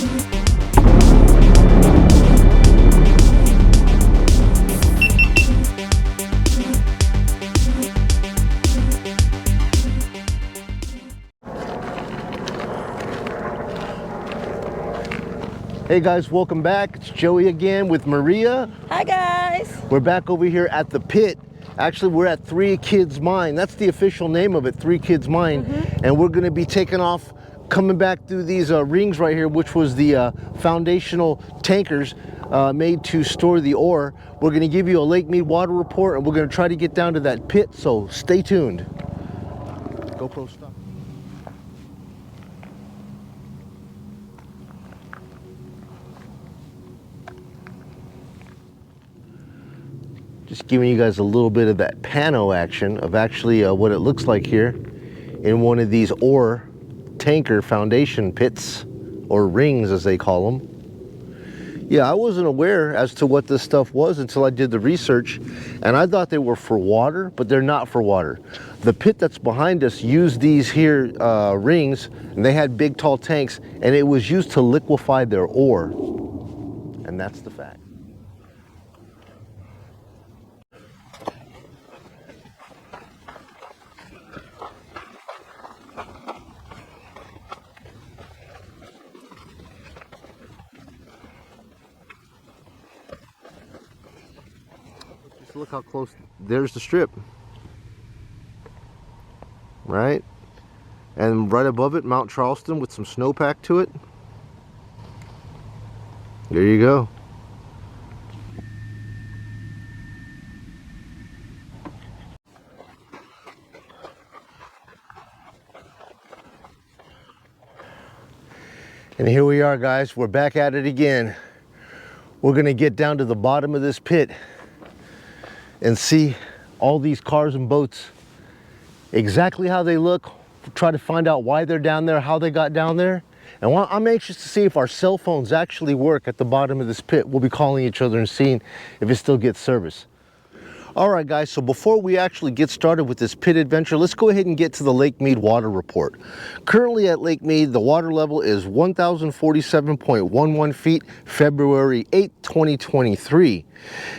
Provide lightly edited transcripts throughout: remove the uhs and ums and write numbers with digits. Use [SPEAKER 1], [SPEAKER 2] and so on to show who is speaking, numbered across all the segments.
[SPEAKER 1] Hey guys, welcome back. It's Joey again with Maria.
[SPEAKER 2] Hi guys.
[SPEAKER 1] We're back over here at the pit. Actually, we're at Three Kids Mine. That's the official name of it, Three Kids Mine. And we're gonna be taking off, coming back through these rings right here, which was the foundational tankers made to store the ore. We're gonna give you a Lake Mead water report, and we're gonna try to get down to that pit, so stay tuned. GoPro stop. Just giving you guys a little bit of that pano action of actually what it looks like here in one of these ore tanker foundation pits, or rings as they call them. Yeah, I wasn't aware as to what this stuff was until I did the research, and I thought they were for water, but they're not for water. The pit that's behind us used these here rings, and they had big tall tanks, and it was used to liquefy their ore, and that's the fact. Look how close, there's the strip, right? And right above it, Mount Charleston with some snowpack to it. There you go. And here we are, guys, we're back at it again. We're gonna get down to the bottom of this pit and see all these cars and boats, exactly how they look, try to find out why they're down there, how they got down there. And I'm anxious to see if our cell phones actually work at the bottom of this pit. We'll be calling each other and seeing if it still gets service. All right, guys, so before we actually get started with this pit adventure, let's go ahead and get to the Lake Mead water report. Currently at Lake Mead, the water level is 1,047.11 feet, February 8, 2023.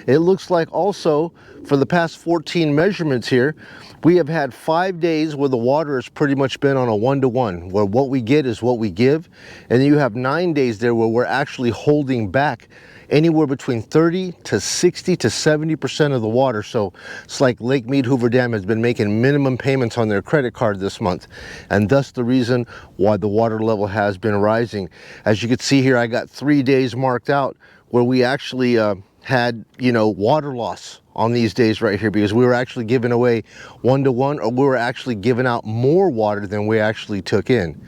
[SPEAKER 1] It looks like also for the past 14 measurements here, we have had 5 days where the water has pretty much been on a 1-to-1, where what we get is what we give. And then you have 9 days there where we're actually holding back anywhere between 30 to 60 to 70% of the water. So it's like Lake Mead Hoover Dam has been making minimum payments on their credit card this month, and thus the reason why the water level has been rising. As you can see here, I got 3 days marked out where we actually had, you know, water loss on these days right here, because we were actually giving away 1-to-1, or we were actually giving out more water than we actually took in.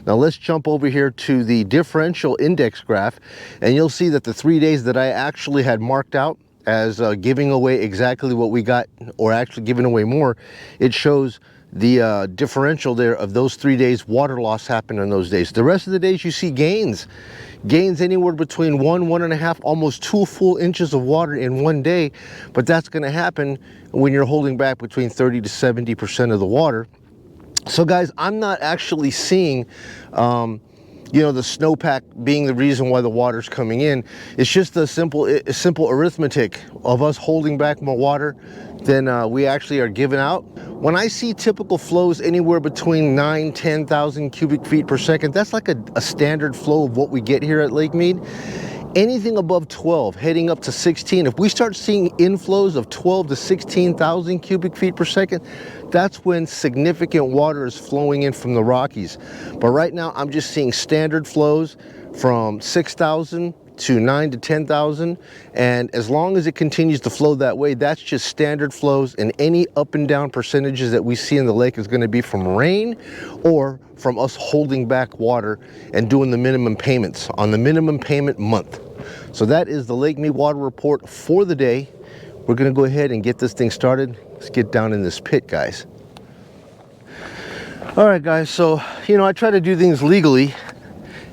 [SPEAKER 1] Now let's jump over here to the differential index graph, and you'll see that the 3 days that I actually had marked out as giving away exactly what we got, or actually giving away more, it shows the differential there of those 3 days water loss happened on those days. The rest of the days you see gains anywhere between 1.5, almost 2 full inches of water in 1 day. But that's going to happen when you're holding back between 30 to 70% of the water. So guys, I'm not actually seeing you know, the snowpack being the reason why the water's coming in. It's just a simple arithmetic of us holding back more water than we actually are giving out. When I see typical flows anywhere between 9,000–10,000 cubic feet per second, that's like a standard flow of what we get here at Lake Mead. Anything above 12, heading up to 16, if we start seeing inflows of 12 to 16,000 cubic feet per second, that's when significant water is flowing in from the Rockies. But right now, I'm just seeing standard flows from 6,000 to 9,000 to 10,000. And as long as it continues to flow that way, that's just standard flows, and any up and down percentages that we see in the lake is going to be from rain or from us holding back water and doing the minimum payments on the minimum payment month. So that is the Lake Mead water report for the day. We're going to go ahead and get this thing started. Let's get down in this pit, guys. All right, guys, so, you know, I try to do things legally,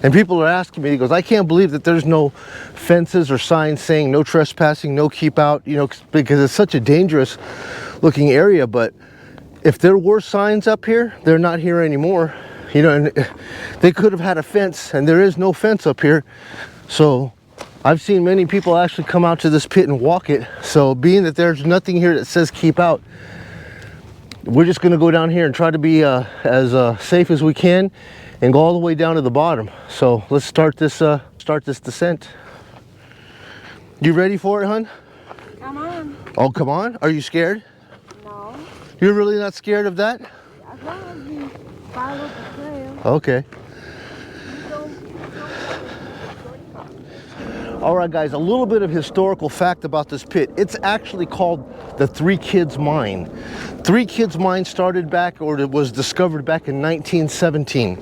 [SPEAKER 1] and people are asking me, he goes, I can't believe that there's no fences or signs saying no trespassing, no keep out, you know, because it's such a dangerous looking area. But if there were signs up here, they're not here anymore. You know, and they could have had a fence, and there is no fence up here. So I've seen many people actually come out to this pit and walk it. So being that there's nothing here that says keep out, we're just going to go down here and try to be as safe as we can and go all the way down to the bottom. So let's start this descent. You ready for it, hon?
[SPEAKER 2] Come on.
[SPEAKER 1] Oh, come on. Are you scared?
[SPEAKER 2] No.
[SPEAKER 1] You're really not scared of that?
[SPEAKER 2] As long as we follow the trail.
[SPEAKER 1] Okay. All right, guys, a little bit of historical fact about this pit. It's actually called the Three Kids Mine. Three Kids Mine started back, or it was discovered back in 1917.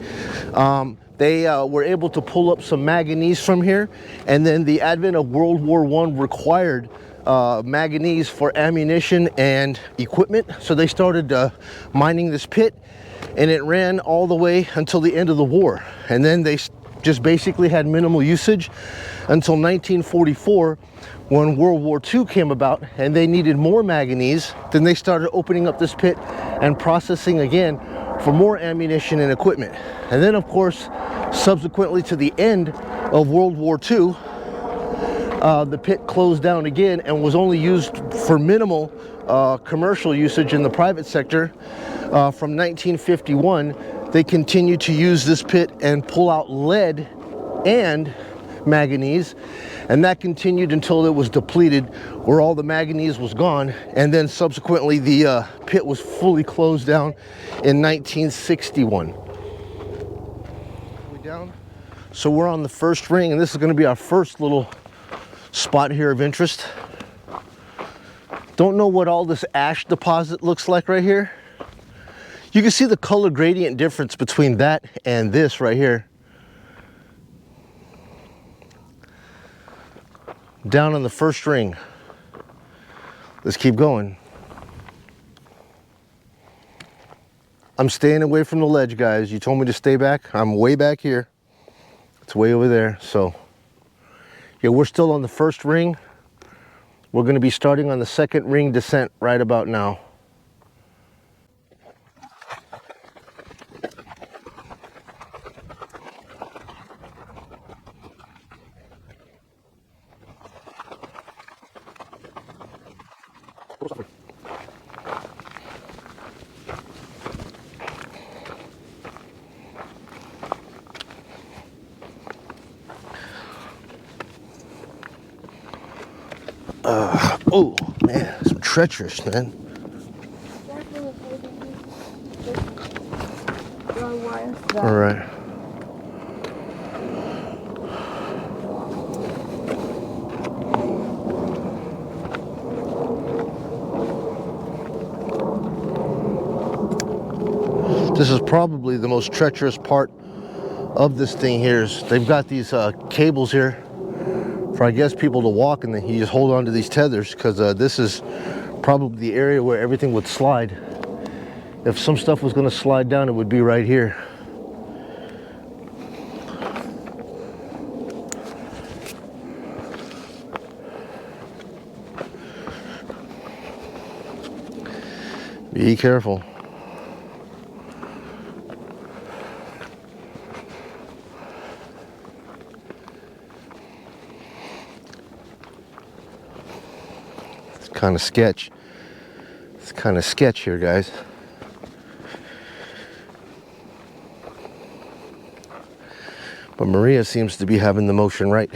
[SPEAKER 1] They were able to pull up some manganese from here, and then the advent of World War I required manganese for ammunition and equipment. So they started mining this pit, and it ran all the way until the end of the war. And then they just basically had minimal usage until 1944, when World War II came about and they needed more manganese. Then they started opening up this pit and processing again for more ammunition and equipment. And then, of course, subsequently to the end of World War II, the pit closed down again and was only used for minimal commercial usage in the private sector. From 1951, they continued to use this pit and pull out lead and manganese, and that continued until it was depleted, where all the manganese was gone. And then subsequently the pit was fully closed down in 1961. So we're on the first ring, and this is going to be our first little spot here of interest. Don't know what all this ash deposit looks like right here. You can see the color gradient difference between that and this right here. Down on the first ring. Let's keep going. I'm staying away from the ledge, guys. You told me to stay back. I'm way back here. It's way over there. So yeah, we're still on the first ring. We're going to be starting on the second ring descent right about now. Oh man, some treacherous, man. All right. This is probably the most treacherous part of this thing here. Is they've got these cables here for, I guess, people to walk, and then you just hold on to these tethers, because this is probably the area where everything would slide. If some stuff was going to slide down, it would be right here. Be careful. Kind of sketch. It's kind of sketch here, guys. But Maria seems to be having the motion right.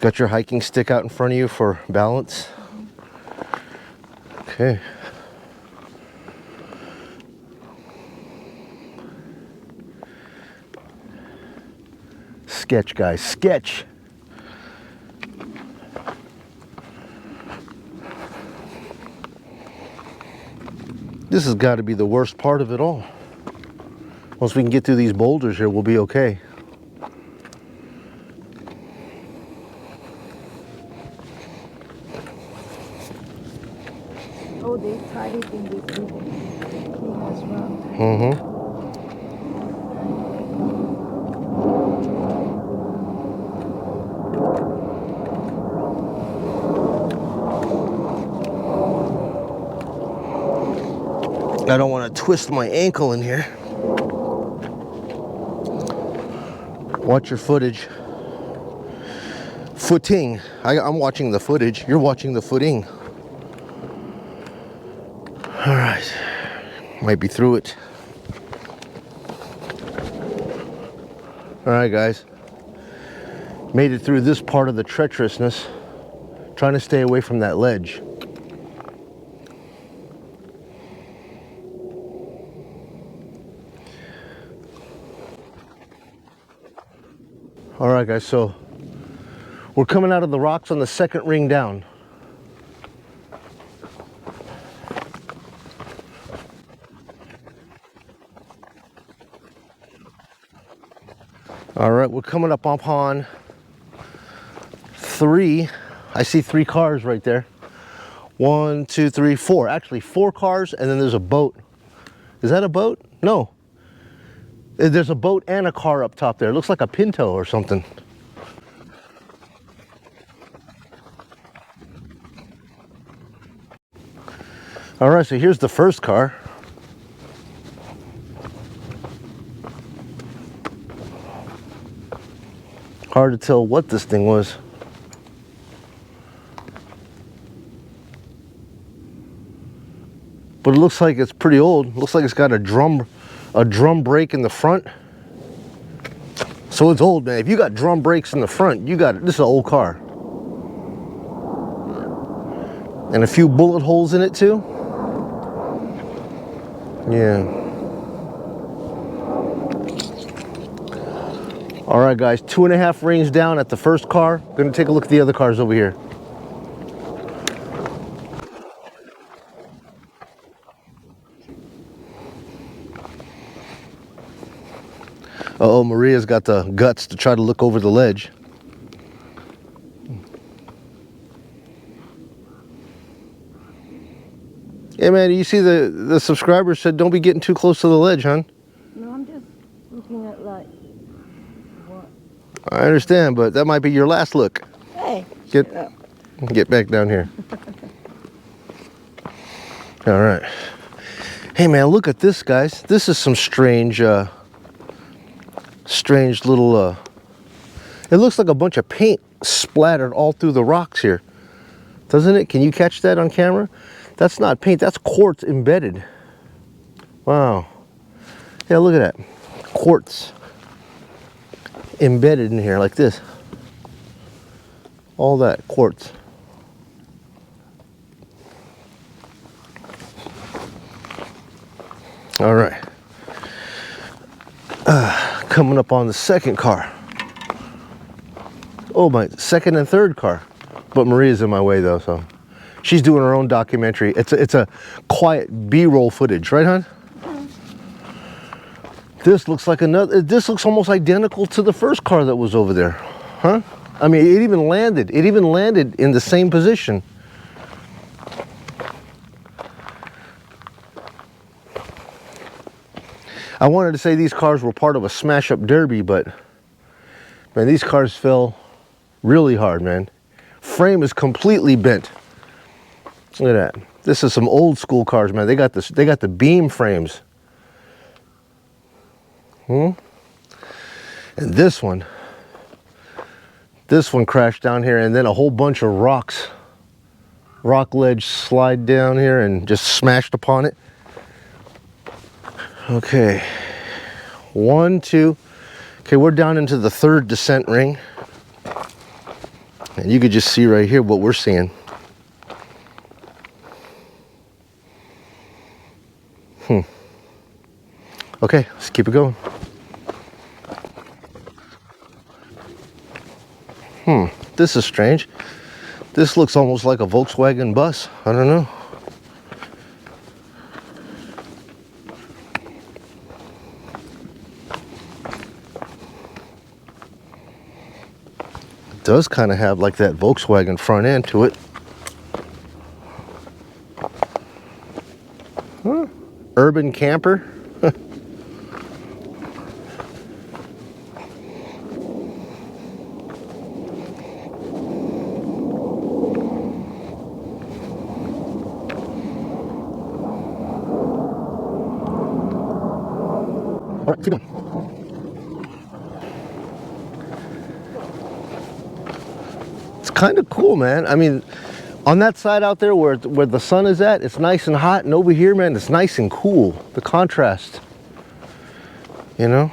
[SPEAKER 1] Got your hiking stick out in front of you for balance. Okay. Sketch, guys, sketch. This has got to be the worst part of it all. Once we can get through these boulders here, we'll be okay.
[SPEAKER 2] Oh, they tried it in this little thing as well.
[SPEAKER 1] Mm-hmm. I don't want to twist my ankle in here. Watch your footage. Footing. I'm watching the footage. You're watching the footing. All right. Might be through it. All right, guys. Made it through this part of the treacherousness. Trying to stay away from that ledge. All right, guys, so we're coming out of the rocks on the second ring down. All right, we're coming up upon 3. I see 3 cars right there. 1, 2, 3, 4. Actually, 4 cars, and then there's a boat. Is that a boat? No. There's a boat and a car up top there. It looks like a Pinto or something. All right, so here's the first car. Hard to tell what this thing was. But it looks like it's pretty old. It looks like it's got a drum brake in the front. So it's old, man. If you got drum brakes in the front, you got it. This is an old car. And a few bullet holes in it too. Yeah. All right, guys, 2.5 rings down at the first car. Gonna take a look at the other cars over here. Uh-oh, Maria's got the guts to try to look over the ledge. Yeah, man, you see the subscriber said don't be getting too close to the ledge, hon.
[SPEAKER 2] No, I'm just looking at like what.
[SPEAKER 1] I understand, but that might be your last look.
[SPEAKER 2] Hey,
[SPEAKER 1] Get back down here. All right. Hey, man, look at this, guys. This is some strange little, it looks like a bunch of paint splattered all through the rocks here. Doesn't it? Can you catch that on camera? That's not paint, that's quartz embedded. Wow. Yeah, look at that. Quartz embedded in here like this. All that quartz. All right. Coming up on the second car. Oh, my second and third car. But Maria's in my way though, so she's doing her own documentary. It's a quiet B-roll footage, right, hon? This looks like another. This looks almost identical to the first car that was over there, huh? I mean, it even landed. It even landed in the same position. I wanted to say these cars were part of a smash-up derby, but man, these cars fell really hard, man. Frame is completely bent. Look at that. This is some old school cars, man. They got this. They got the beam frames. And this one crashed down here, and then a whole bunch of rock ledge slide down here and just smashed upon it. Okay, 1, 2. Okay, we're down into the third descent ring, and you could just see right here what we're seeing. Okay, let's keep it going. This is strange. This looks almost like a Volkswagen bus. I don't know. It does kind of have like that Volkswagen front end to it. Urban camper. All right, keep going. kind of cool, man. I mean, on that side out there where the sun is at, it's nice and hot, and over here, man, it's nice and cool. The contrast, you know.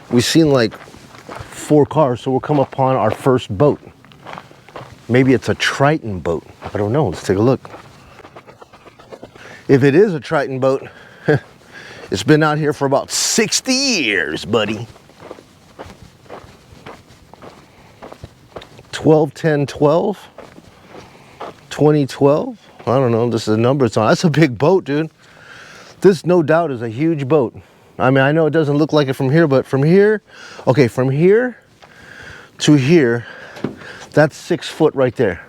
[SPEAKER 1] We've seen like 4 cars, so we'll come upon our first boat. Maybe it's a Triton boat. I don't know. Let's take a look. If it is a Triton boat, it's been out here for about 60 years, buddy. 12-10-12, 2012. I don't know. This is the number it's on. That's a big boat, dude. This, no doubt, is a huge boat. I mean, I know it doesn't look like it from here, but from here, okay, from here to here, that's 6 foot right there.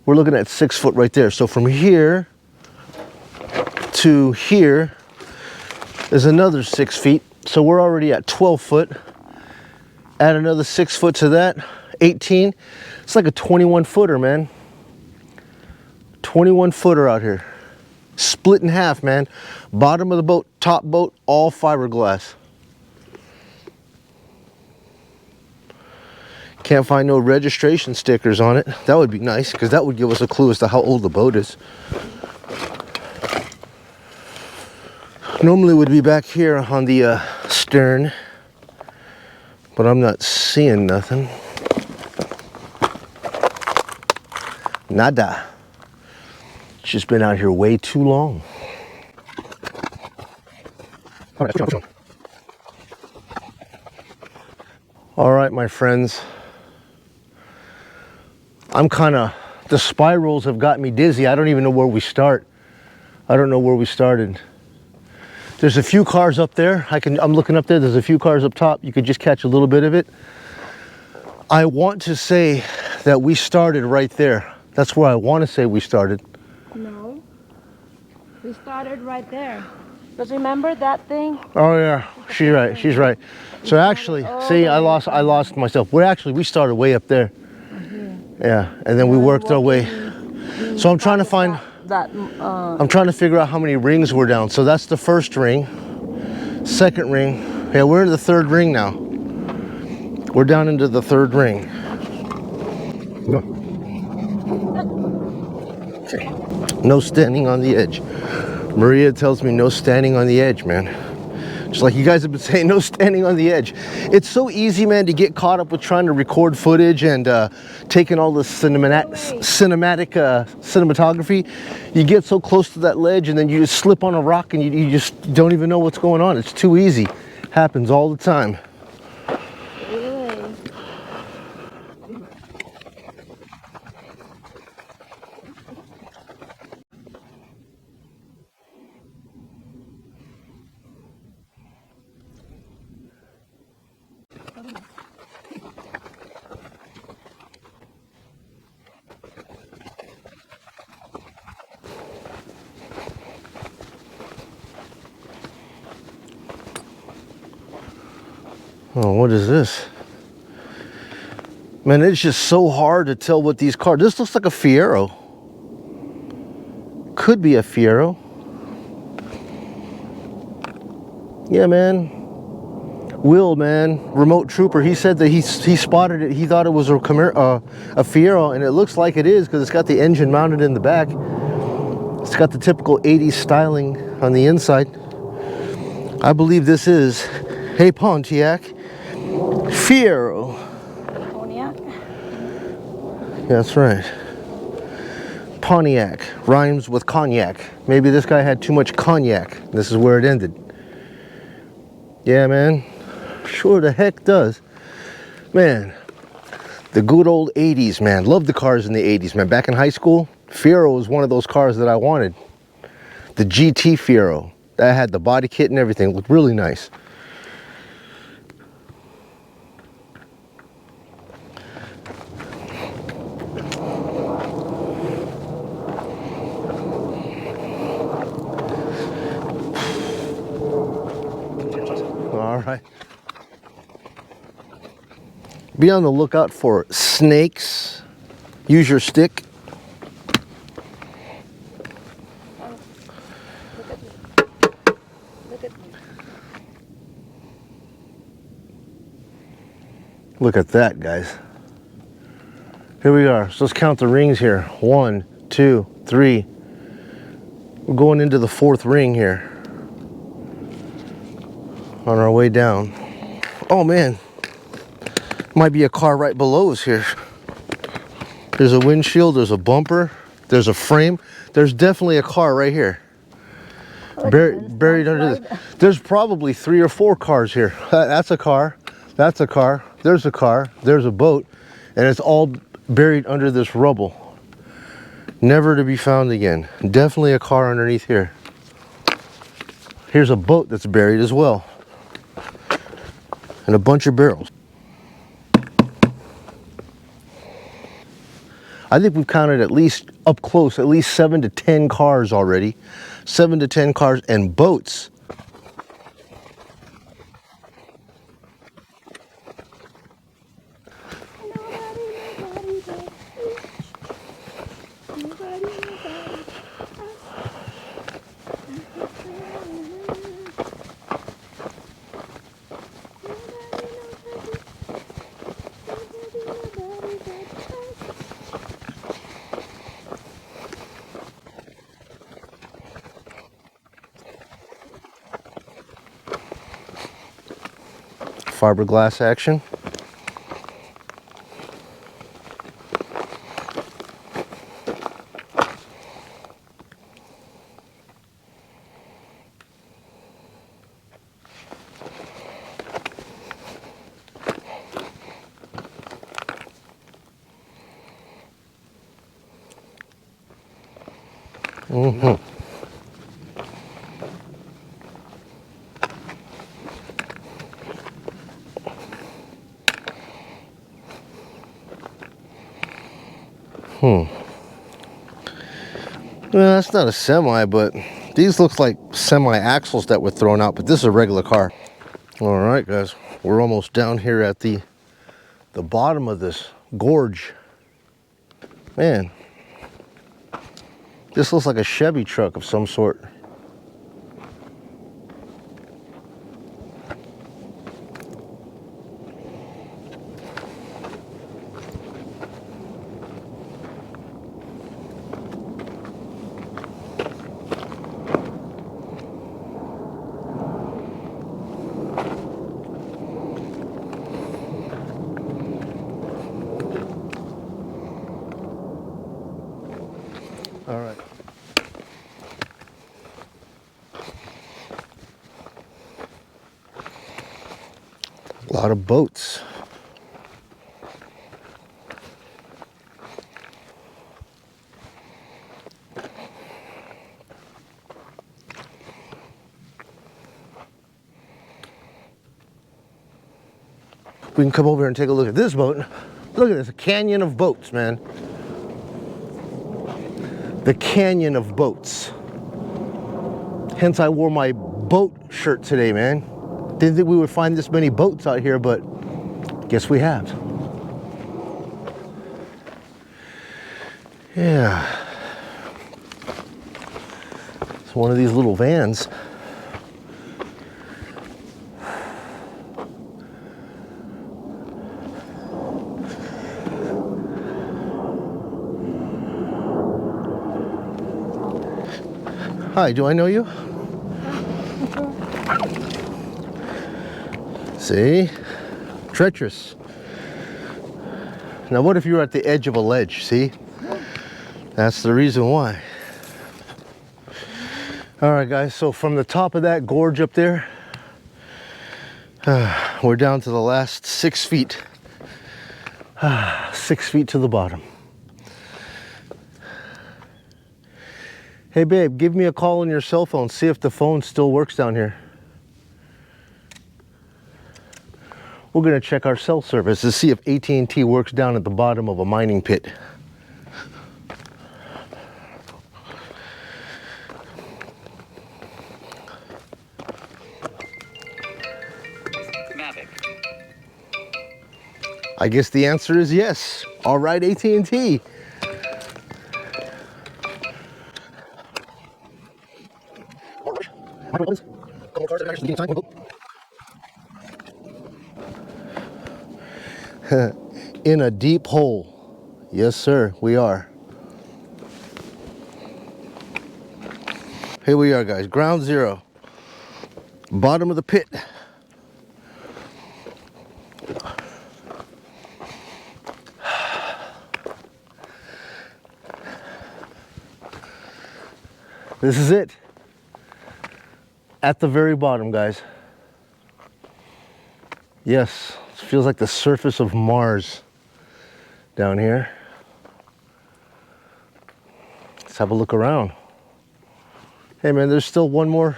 [SPEAKER 1] We're looking at 6 foot right there. So from here to here is another 6 feet. So we're already at 12 foot. Add another 6 foot to that, 18. It's like a 21 footer, man. 21 footer out here. Split in half, man. Bottom of the boat, top boat, all fiberglass. Can't find no registration stickers on it. That would be nice, because that would give us a clue as to how old the boat is. Normally would be back here on the stern, but I'm not seeing nothing. Nada. It's just been out here way too long. All right, my friends. The spirals have got me dizzy. I don't even know where we start. I don't know where we started. There's a few cars up there. I'm looking up there. There's a few cars up top. You could just catch a little bit of it. I want to say that we started right there. That's where I want to say we started.
[SPEAKER 2] No. We started right there. Because remember that thing?
[SPEAKER 1] Oh yeah, she's right. She's right. So actually, see, I lost myself. We started way up there. Yeah, and then we worked our way. So I'm trying to find. I'm trying to figure out how many rings we're down. So that's the first ring, second ring. Yeah, we're in the third ring now. We're down into the third ring. No standing on the edge. Maria tells me no standing on the edge, man. Just like you guys have been saying, no standing on the edge. It's so easy, man, to get caught up with trying to record footage and taking all the cinematography. You get so close to that ledge and then you just slip on a rock and you just don't even know what's going on. It's too easy. Happens all the time. Oh, what is this? Man, it's just so hard to tell what these cars. This looks like a Fiero. Could be a Fiero. Yeah, man. Will, man, remote trooper. He said that he spotted it. He thought it was a Fiero, and it looks like it is because it's got the engine mounted in the back. It's got the typical 80s styling on the inside. I believe this is, hey Pontiac, Fiero.
[SPEAKER 2] Pontiac?
[SPEAKER 1] That's right. Pontiac rhymes with cognac. Maybe this guy had too much cognac. This is where it ended. Yeah, man. Sure the heck does. Man, the good old 80s, man. Love the cars in the 80s, man. Back in high school, Fiero was one of those cars that I wanted. The GT Fiero. That had the body kit and everything. Looked really nice. All right. Be on the lookout for snakes. Use your stick.
[SPEAKER 2] Look Look at
[SPEAKER 1] Look at that, guys. Here we are. So let's count the rings here. 1, 2, 3. We're going into the 4th ring here on our way down. Oh man, might be a car right below us here. There's a windshield, there's a bumper, there's a frame. There's definitely a car right here. Buried under this. There's probably 3 or 4 cars here. That's a car, that's a car, there's a car, there's a boat, and it's all buried under this rubble. Never to be found again. Definitely a car underneath here. Here's a boat that's buried as well. And a bunch of barrels. I think we've counted at least up close, at least 7 to 10 cars already. 7 to 10 cars and boats. Fiberglass action. Well, that's not a semi, but these look like semi axles that were thrown out, but this is a regular car. All right, guys, we're almost down here at the bottom of this gorge. Man, this looks like a Chevy truck of some sort. All right. A lot of boats. We can come over here and take a look at this boat. Look at this, a canyon of boats, man. The canyon of boats. Hence I wore my boat shirt today, man. Didn't think we would find this many boats out here, but guess we have. Yeah. It's one of these little vans. Hi, do I know you? See? Treacherous. Now what if you were at the edge of a ledge, see? That's the reason why. All right, guys, so from the top of that gorge up there, we're down to the last 6 feet. 6 feet to the bottom. Hey babe, give me a call on your cell phone, see if the phone still works down here. We're gonna check our cell service to see if AT&T works down at the bottom of a mining pit. I guess the answer is yes. All right, AT&T. In a deep hole. Yes, sir, we are. Here we are, guys. Ground zero. Bottom of the pit. This is it. At the very bottom, guys. Yes, it feels like the surface of Mars down here. Let's have a look around. Hey man, there's still one more.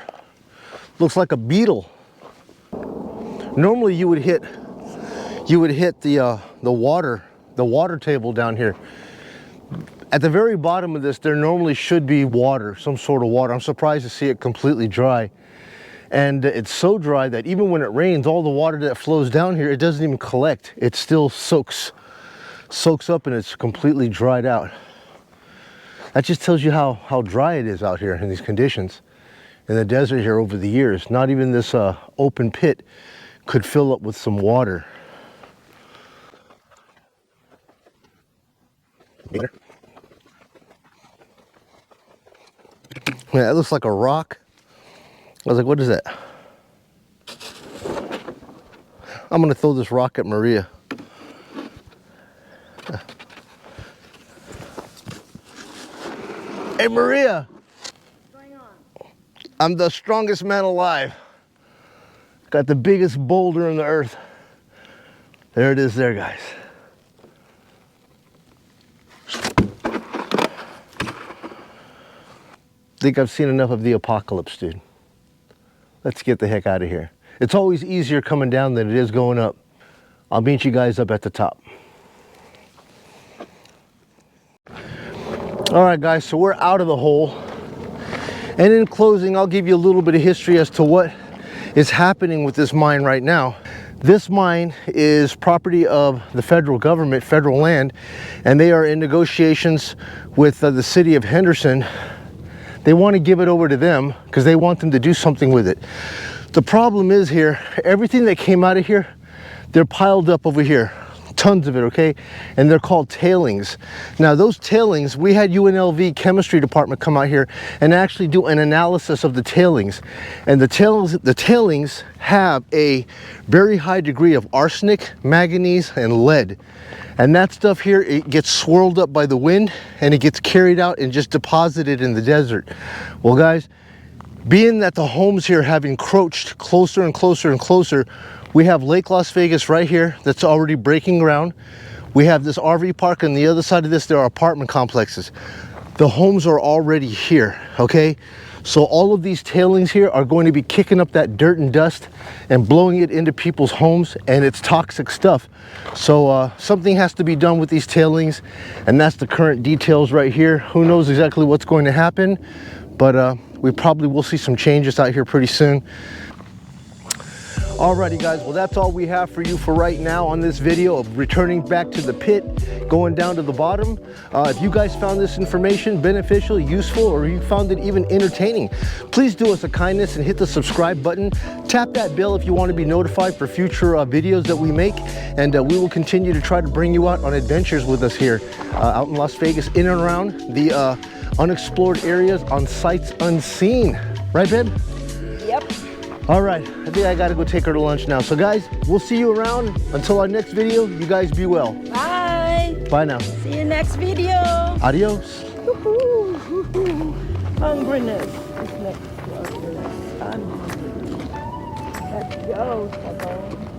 [SPEAKER 1] Looks like a beetle. Normally you would hit the water table down here. At the very bottom of this, there normally should be water, some sort of water. I'm surprised to see it completely dry. And it's so dry that even when it rains, all the water that flows down here, it doesn't even collect. It still soaks up and it's completely dried out. That just tells you how dry it is out here in these conditions. In the desert here over the years, not even this open pit could fill up with some water. Yeah, that looks like a rock. I was like, what is that? I'm gonna throw this rock at Maria. Hey Maria!
[SPEAKER 2] What's going on?
[SPEAKER 1] I'm the strongest man alive. Got the biggest boulder on the earth. There it is there, guys. Think I've seen enough of the apocalypse, dude. Let's get the heck out of here. It's always easier coming down than it is going up. I'll meet you guys up at the top. All right, guys, so we're out of the hole. And in closing, I'll give you a little bit of history as to what is happening with this mine right now. This mine is property of the federal government, federal land, and they are in negotiations with the city of Henderson. They want to give it over to them because they want them to do something with it. The problem is here, everything that came out of here, they're piled up over here. Tons of it, okay? And they're called tailings. Now those tailings, we had UNLV chemistry department come out here and actually do an analysis of the tailings. And the tailings have a very high degree of arsenic, manganese, and lead. And that stuff here, it gets swirled up by the wind and it gets carried out and just deposited in the desert. Well guys, being that the homes here have encroached closer and closer and closer, we have Lake Las Vegas right here that's already breaking ground. We have this RV park, and the other side of this, there are apartment complexes. The homes are already here, okay? So all of these tailings here are going to be kicking up that dirt and dust and blowing it into people's homes, and it's toxic stuff. So something has to be done with these tailings, and that's the current details right here. Who knows exactly what's going to happen, but we probably will see some changes out here pretty soon. Alrighty guys, well that's all we have for you for right now on this video of returning back to the pit, going down to the bottom. If you guys found this information beneficial, useful, or you found it even entertaining, please do us a kindness and hit the subscribe button. Tap that bell if you want to be notified for future videos that we make, and we will continue to try to bring you out on adventures with us here out in Las Vegas, in and around the unexplored areas, on sights unseen. Right, babe?
[SPEAKER 2] Yep.
[SPEAKER 1] All right, I think I gotta go take her to lunch now. So guys, we'll see you around. Until our next video, you guys be well.
[SPEAKER 2] Bye.
[SPEAKER 1] Bye now.
[SPEAKER 2] See you next video.
[SPEAKER 1] Adios.
[SPEAKER 2] Hungriness is next to us. I'm hungry. Let's go, Sabone.